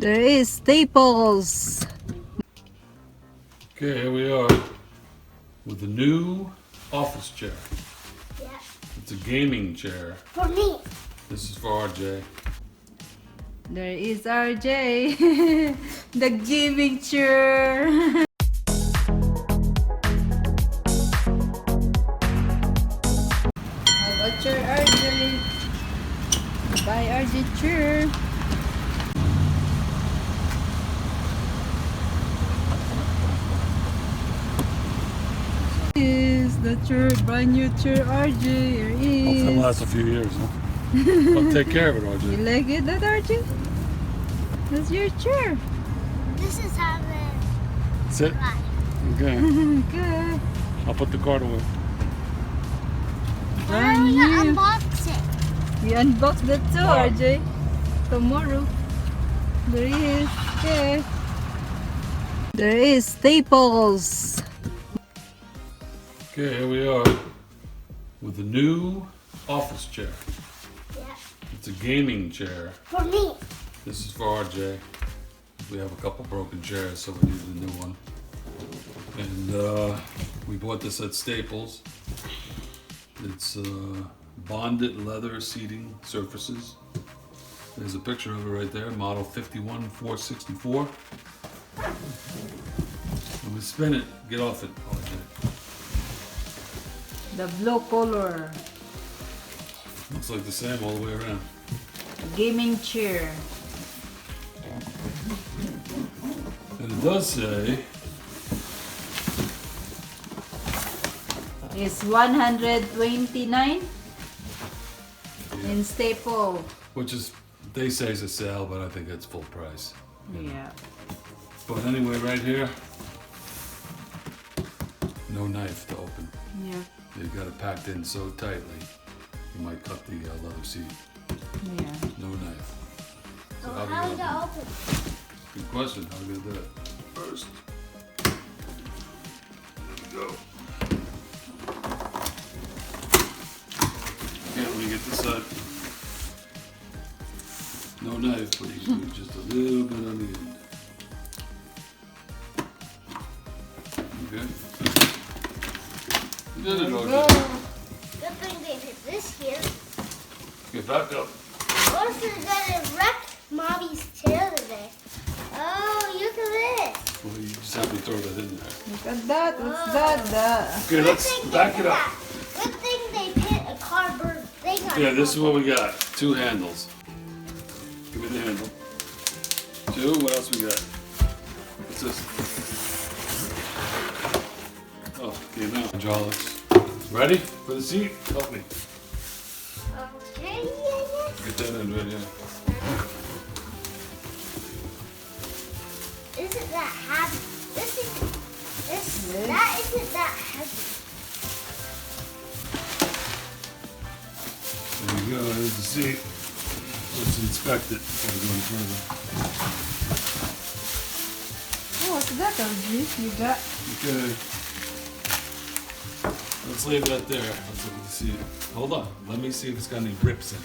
There is Staples. Okay, here we are with the new office chair. Yeah. It's a gaming chair. For me. This is for RJ. There is RJ, the gaming chair. How about your RJ? Bye RJ chair. Is the chair, brand new chair RJ. Here Hopefully is. it'll last a few years, huh? Well, take care of it, You RJ. like it, that RJ? That's your chair. This is how the Sit. right. Okay. Okay. I'll put the card away. When are Brand we gonna new. unbox it? We unbox that too, Tomorrow. RJ. Tomorrow. There is. Okay. There is Staples. Okay, here we are with the new office chair. Yeah. It's a gaming chair. For me. This is for RJ. We have a couple broken chairs, so we needed a new one. And we bought this at Staples. It's bonded leather seating surfaces. There's a picture of it right there, model 51464. When we spin it, get off it, RJ. The blue color. Looks like the same all the way around. Gaming chair. And it does say It's 129 in Staple. which is, they say is a sale, but I think it's full price. Yeah. But anyway, right here, no knife to open. Yeah. You got it packed in so tightly, you might cut the leather seat. Yeah. No knife. So Oh, how how we we gonna gonna open it? Good question. How we gonna do it? First, there we go. Okay, let me get this side. No knife, but you can do just a little bit on the end. Okay. You did it, Go. RJ. Good thing they did this here. Okay, back up. Or if you're gonna wreck Mommy's chair today. Oh, look at this. Well, you just have to throw that in there. Look at that. What's that? Okay, Good let's thing back they it did up. that. Good thing they put a cardboard thing on Yeah, this is top. what we got. 2 handles. Give me the handle. 2, what else we got? What's this? Oh, okay, now hydraulics. Ready for the seat? Help me. Okay, yeah. Get that in right here. Isn't that heavy? Yeah. That isn't that heavy. There you go, there's the seat. Let's inspect it before we go any further. Oh, what's that, RJ? You got. Okay. Let's leave that there. Let's look at the seat. Hold on. Let me see if it's got any rips in it.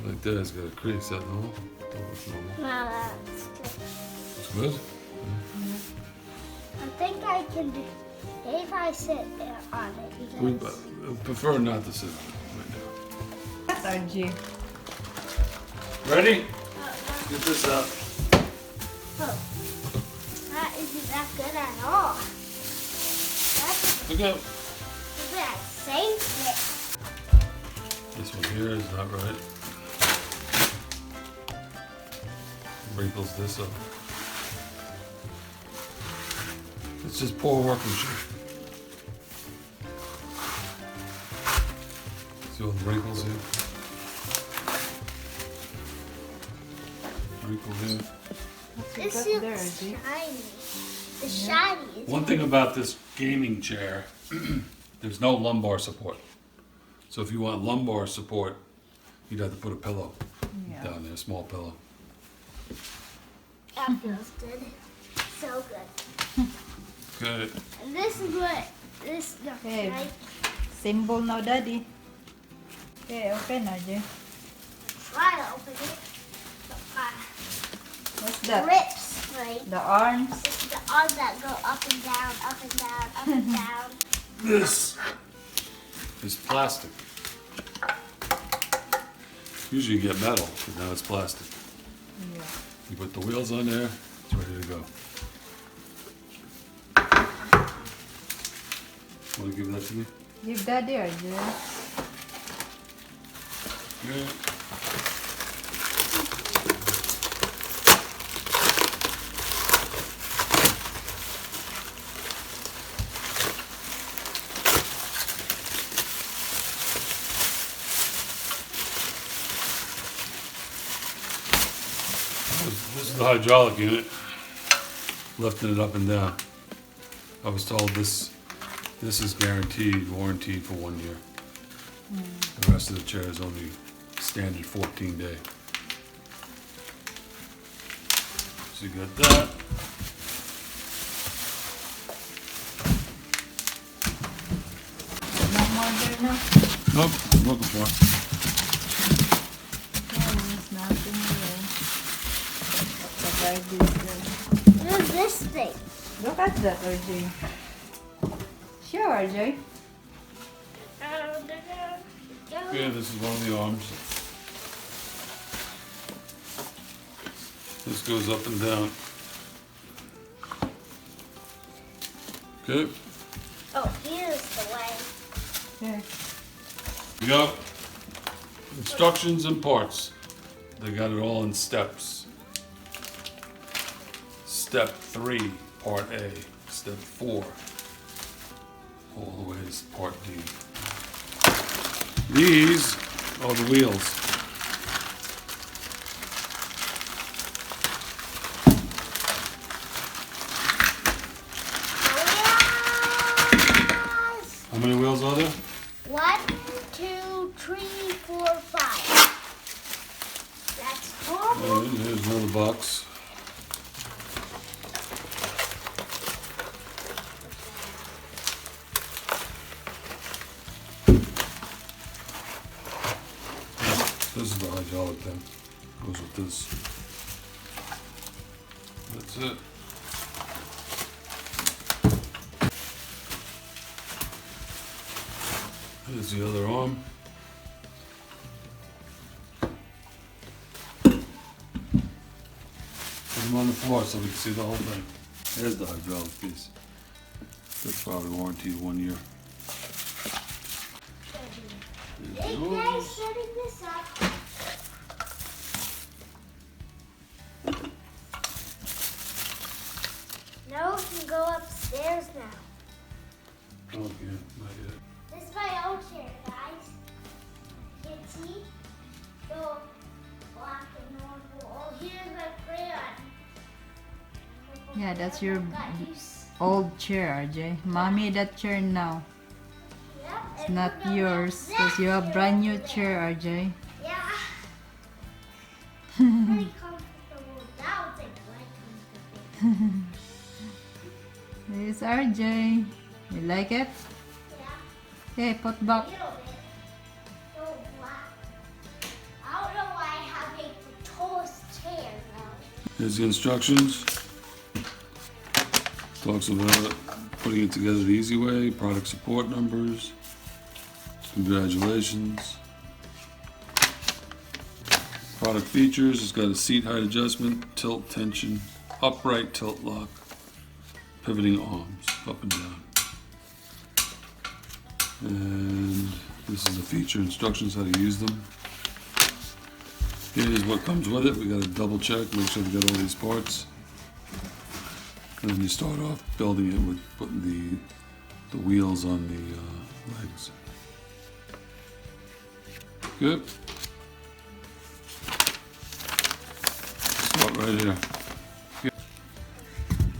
Like that, it's got a crease. That normal? Oh, it's normal. No, that's good. It's good? I think I can do if I sit there on it. We Because prefer not to sit on it right now. That's RJ. Ready? Get this out. oh, that isn't that good at all. That's Look out. that same fit. This one here is not right. Wrinkles this up. It's just poor workmanship. See all the wrinkles here? Wrinkle here. What's you This got there, looks RJ? shiny. The shiny is One thing about this gaming chair, there's no lumbar support. So if you want lumbar support, you'd have to put a pillow Yeah. down there, a small pillow. that feels good. So good. Good. And this is what this looks Okay. like. Symbol now, Daddy. Okay, open, RJ. Try to open it. that? grips, right? The arms. It's the arms that go up and down, up and down, up and down. This is plastic. Usually you get metal, but now it's plastic. Yeah. You put the wheels on there, it's ready to go. Want to give that to me? Give Daddy, RJ. Yeah. This is the hydraulic unit, lifting it up and down. I was told this is guaranteed, warranted for 1 year. The rest of the chair is only standard 14 day. So you got that. No more there now. Nope, I'm looking for it. Yeah, there's nothing here. Provide this there. What is this thing? Look at that, RJ. Sure, RJ. Okay, this is one of the arms. This goes up and down. Okay, Oh, here's the way. Here. you got instructions and parts. They got it all in steps. Step 3, part A. Step 4, all the way to part D. These are the wheels. Yes! How many wheels are there? 1, 2, 3, 4, 5. That's 4 more. And here's another box. This is the hydraulic thing. Goes with this. That's it. Here's the other arm. Put them on the floor so we can see the whole thing. There's the hydraulic piece. That's probably warranted 1 year. There's Big yours. guy setting this up. Now we can go upstairs now. Oh, yeah, not yet. This is my old chair, guys. You can see? So black and normal. Oh, here's my crayon. Yeah, that's your Got use. old chair, RJ. Mommy, that chair now. Yep, It's and not we're going yours up because you have that brand new there. chair, RJ. Yeah. Pretty comfortable. That would take quite comfortable. This is RJ. You like it? Yeah. Okay, put back. A little bit. So black. I don't know why I have a tallest chair now. Here's the instructions. Talks about putting it together the easy way, product support numbers. Congratulations. Product features, it's got a seat height adjustment, tilt tension, upright tilt lock, pivoting arms, up and down. And this is the feature instructions, how to use them. Here's what comes with it. We got to double check, make sure we got all these parts. And then you start off building it with putting the wheels on the legs. Good. Start right here. Good.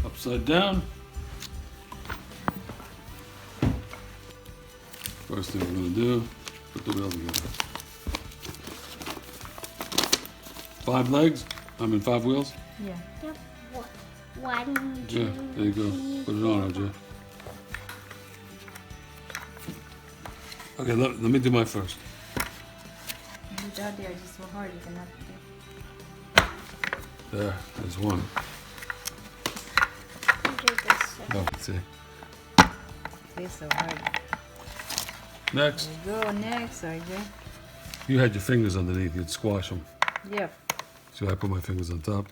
Upside down. First thing we're going to do, put the wheel together. 5 legs? 5 wheels? Yeah. Yep. 1, 2, Yeah, there you go. Put it on, RJ. Okay, let me do my first. Without there, just so hard you cannot do. There's one. Do this. Oh, let's see. It's so hard. Next. There you go. Next, RJ. You had your fingers underneath. You'd squash them. Yep. So I put my fingers on top.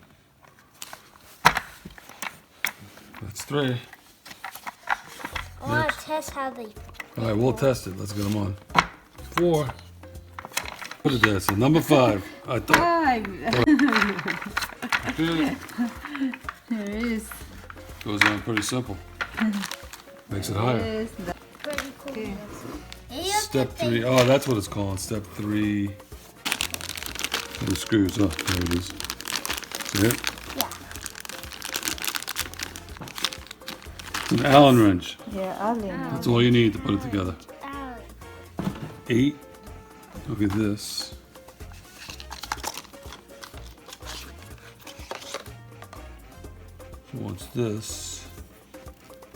That's 3. I want Next. to test how they. All right, we'll test it. Let's get them on. 4. What is that? So number 5. I thought. 5. Good. There it is. Goes on pretty simple. Makes it higher. Yes. Pretty cool. Okay. Step 3. Oh, that's what it's called. Step 3. And the screws. Oh, there it is. See it? Yeah. It's an Allen wrench. Yeah, Allen. That's all you need to put it together. Ow. 8. Look at this. So once this,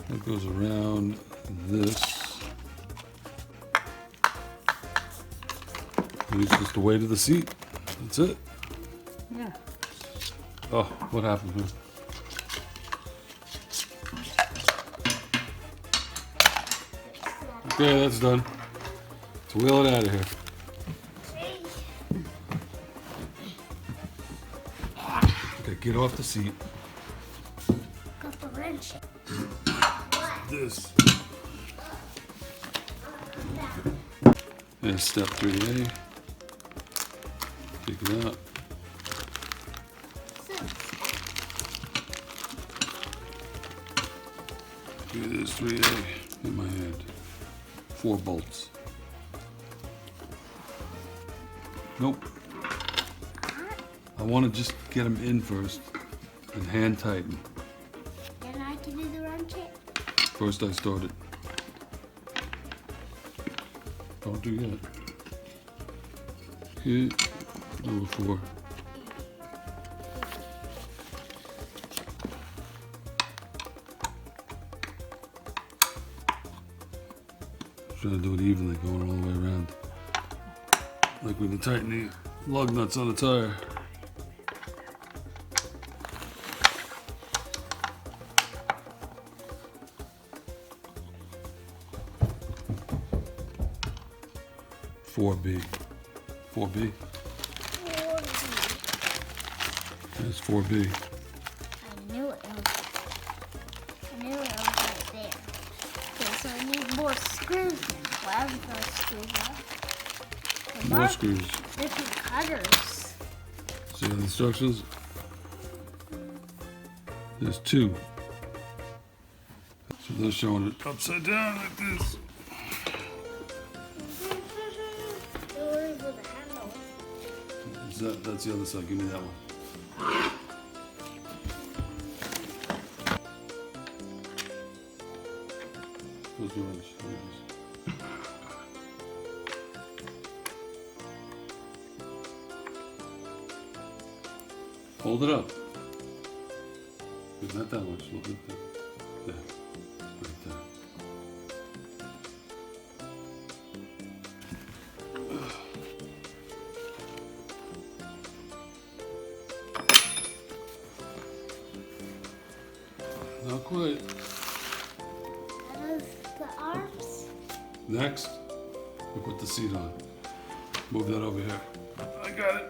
that goes around this. Use just the weight of the seat. That's it. Yeah. Oh, what happened here? Okay, that's done. Let's wheel it out of here. Okay, get off the seat. Got the wrench. This. There's step 3A. Take it out. Here it is, 3A in my hand. 4 bolts. Nope. I want to just get them in first and hand tighten. Then I can do the wrench it. First I started. Don't do yet. Here, number 4. Trying to do it evenly, going all the way around. Like when you tighten the lug nuts on the tire. Four B. 4B? That's 4B. I knew it was. I knew it was right there. Okay, so I need more screws now. Well, I'm gonna screw that. More screws. Different cutters. See the instructions? There's 2. So they're showing it upside down like this. Where's the handle? That's the other side. Give me that one. Where's the wrench? There it is. Hold it up. Not that much. Look at that. There. Right there. Not quite. That is the arms. Next, we put the seat on. Move that over here. I got it.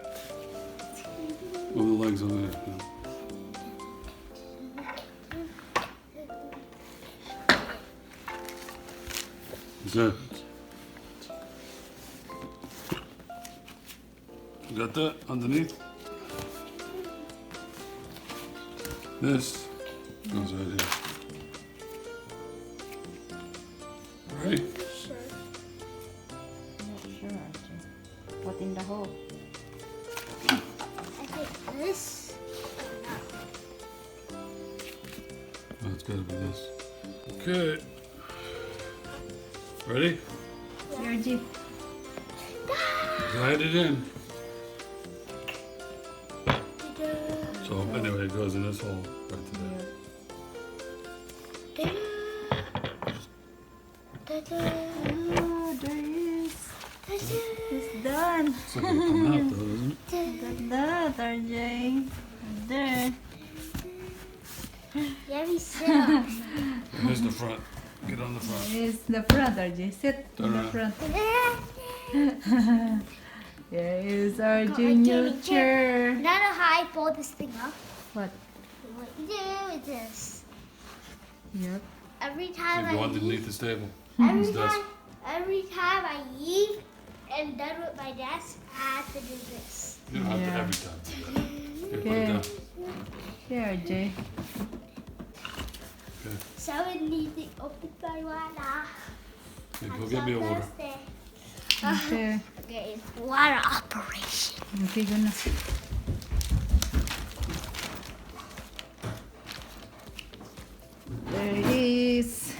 Move the legs over here. Yeah. Is that? You got that underneath? This goes right here. Ready? Sure. Not sure, RJ. Put in the hole. I think this. Oh, it's gotta be this. Okay. Ready? RJ. Glide it in. Ta-da. So anyway, it goes in this hole right there. Ta-da. Oh, there it is. Ta-da. It's done. It's not gonna come out though, isn't it? Look at that, RJ. There. Yeah, we sit on. Here's the front. Get on the front. Here's the front, RJ. Sit in Turn the around. front. it. Here is RJ RJ, new chair. chair. You know how I pull this thing up? What? What you do is this. Yep. Every time So go I underneath this table. every This desk. time I eat and done with my desk, I have to do this. You don't have to Yeah. every time do that. Here, put it Okay. down. Here, RJ. Okay. So I need to open my water. Hey, go get me a water. Okay. Okay, water operation. Okay, go na. There it is.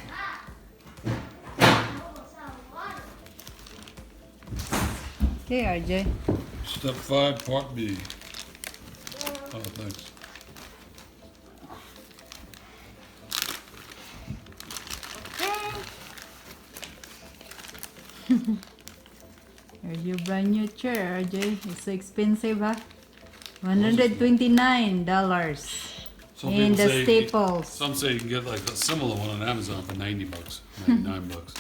Okay, RJ. Step 5, part B. Oh, thanks. Here's your brand new chair, RJ. It's so expensive, huh? $129 Some in people the say Staples. Some say you can get like a similar one on Amazon for $90, $99.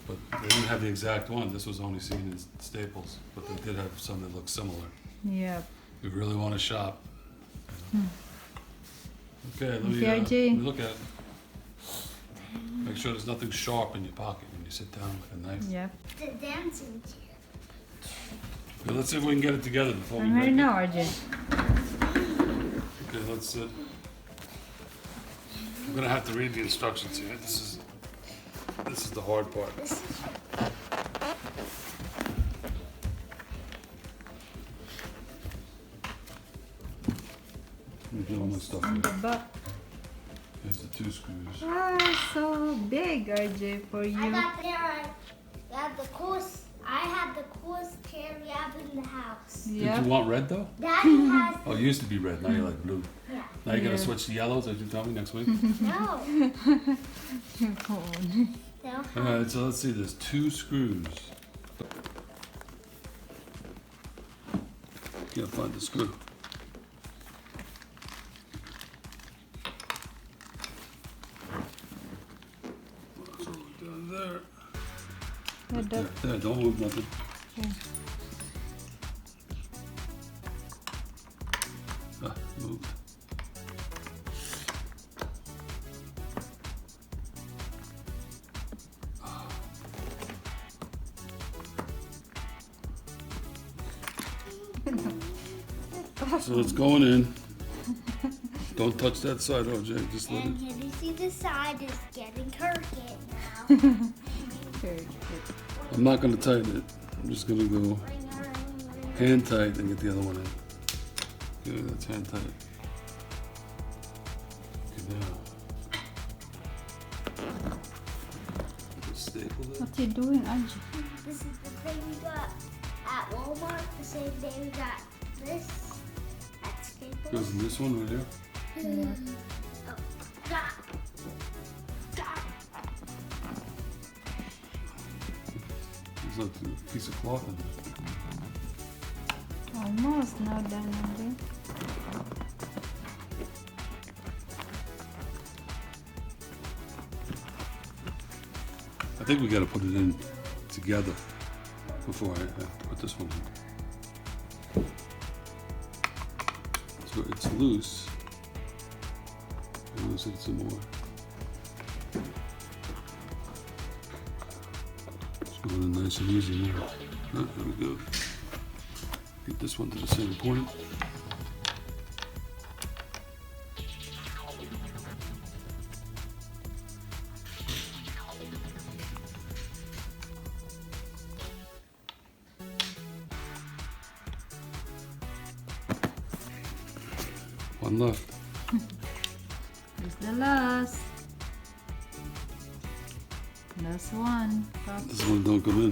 But they didn't have the exact one. This was only seen in Staples, but they did have some that look similar. Yep. If you really want to shop. Okay, let me, Okay, let RJ. me look at it. Make sure there's nothing sharp in your pocket when you sit down with a knife. Yep. The dancing chair. Okay, let's see if we can get it together before we I'm break ready it. now, RJ. Okay, let's sit. I'm gonna have to read the instructions here. This is the hard part. This is Let me get all my stuff On here. the back. Here's the 2 screws. Wow, so big, RJ, for I you. got there. I have the coolest. I have the coolest chair we have in the house. Did Yep. you want red though? Daddy has. Oh, it used to be red. Now you like blue. Yeah. Now you're gonna Yeah. switch to yellows, as you tell me next week. No. Oh, No. All right, so let's see. There's 2 screws. Can't find the screw. So down there. Head There, up. there. Don't move nothing. Okay. Ah, moved. So it's going in. Don't touch that side, OJ. Just let it. And can you see the side is getting crooked now? Very I'm not gonna tighten it. I'm just gonna go Ring, ring, ring. hand tight and get the other one in. Okay, that's hand tight. Okay, now. Staple that. What you doing, RJ? This is the thing we got at Walmart. The same day we got this at Staples. Goes in this one right here. Oh, God. God. There's like a piece of cloth in there. Almost not done, RJ. I think we gotta put it in together before I put this one in. So it's loose. And loosen it some more. It's going in nice and easy now. Ah, there we go. Get this one to the same point. One left. It's the last. Last one. Pop. This one don't come in.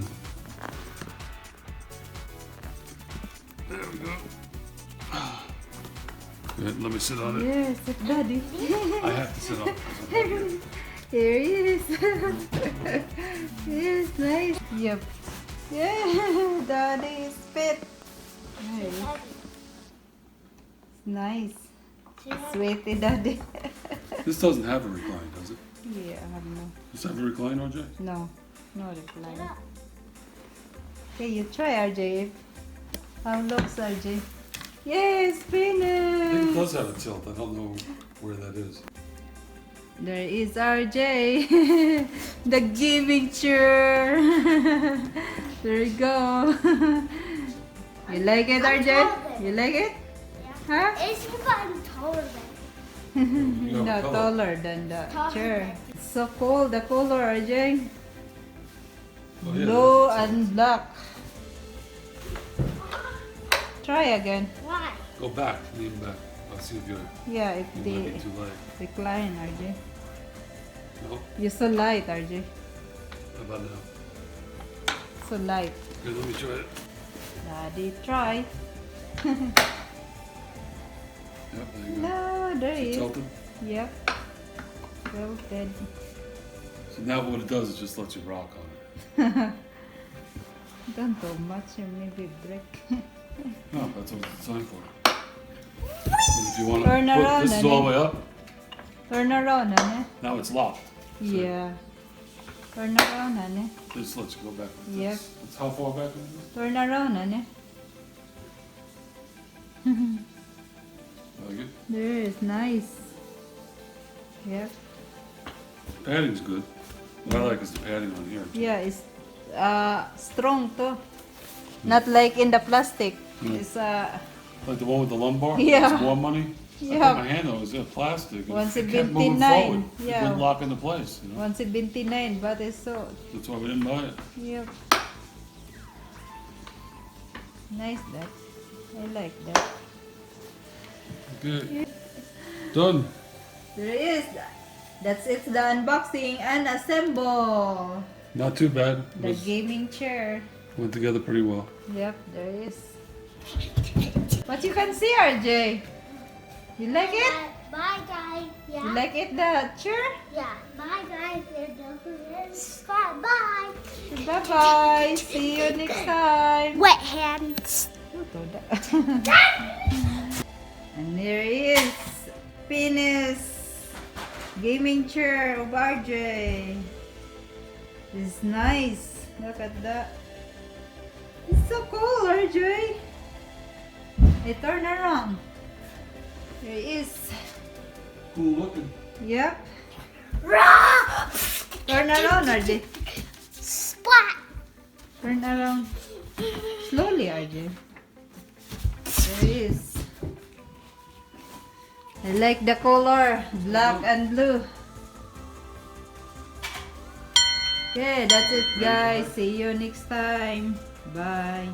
There we go. Okay, let me sit on it. Yes, it's Daddy. I have to sit on it. 'cause I'm not here. Here he is. Yes, nice. Yep. Yeah, Daddy is fit. Nice. nice. See that? Sweetie daddy. This doesn't have a recline, does it? Yeah, I have no. Does it have a recline, RJ? No, no reply. Look. Okay, you try RJ. How looks RJ? Yes, I think it finish. does have a tilt. I don't know where that is. There is RJ, the gaming chair. There you go. You like it, RJ? You like it? Huh? It's gotten taller than You have a No, color. taller than the Taller chair. than- It's so cool, the color, RJ. Oh, yeah, Blue that's- and black. Try again. Why? Go back. Lean back. I'll see if you Yeah, if might the be too light. recline, RJ. No? You're so light, RJ. How about now? So light. Here, let me try it. Daddy, try. Yep, there you go. No, there Is it is. tilted? Yep. Tilted. So now what it does is just lets you rock on it. Don't do much, you maybe break. No, that's what it's designed for. And if you want to Turn put around, this is all the Daddy. way up, Turn around, Nane. now it's locked. Yeah. Turn around, Nane. This lets you go back like Yep. this. It's how far back is it? Turn around, Nane. Like it? There is nice. Yep. Padding's good. What I like is the padding on here. Yeah, it's strong too. Not like in the plastic. It's Like the one with the lumbar? Yeah. It's more money? I Yeah. put my hand on it, it was in plastic. and Once it it kept been moving 29, forward. It yeah. wouldn't lock into place, you know? 179, but it's so. That's why we didn't buy it. Yep. Nice that. I like that. Okay. Done. There is. That's it. The unboxing and assemble. Not too bad. The It gaming chair. went together pretty well. Yep, there is. But you can see, RJ. You like it? Bye, guys. Yeah. You like it, the chair? Yeah. Bye, guys. And don't forget to subscribe. Bye. Bye bye. See you next time. Wet hands. And there is Penis gaming chair of RJ. It's nice. Look at that. It's so cool, RJ. Hey, turn around. There it is. Cool looking. Yep. Rah! Turn around, RJ. Splat. Turn around. Slowly, RJ. There it is. I like the color, black and blue. Okay, that's it guys. See you next time. Bye.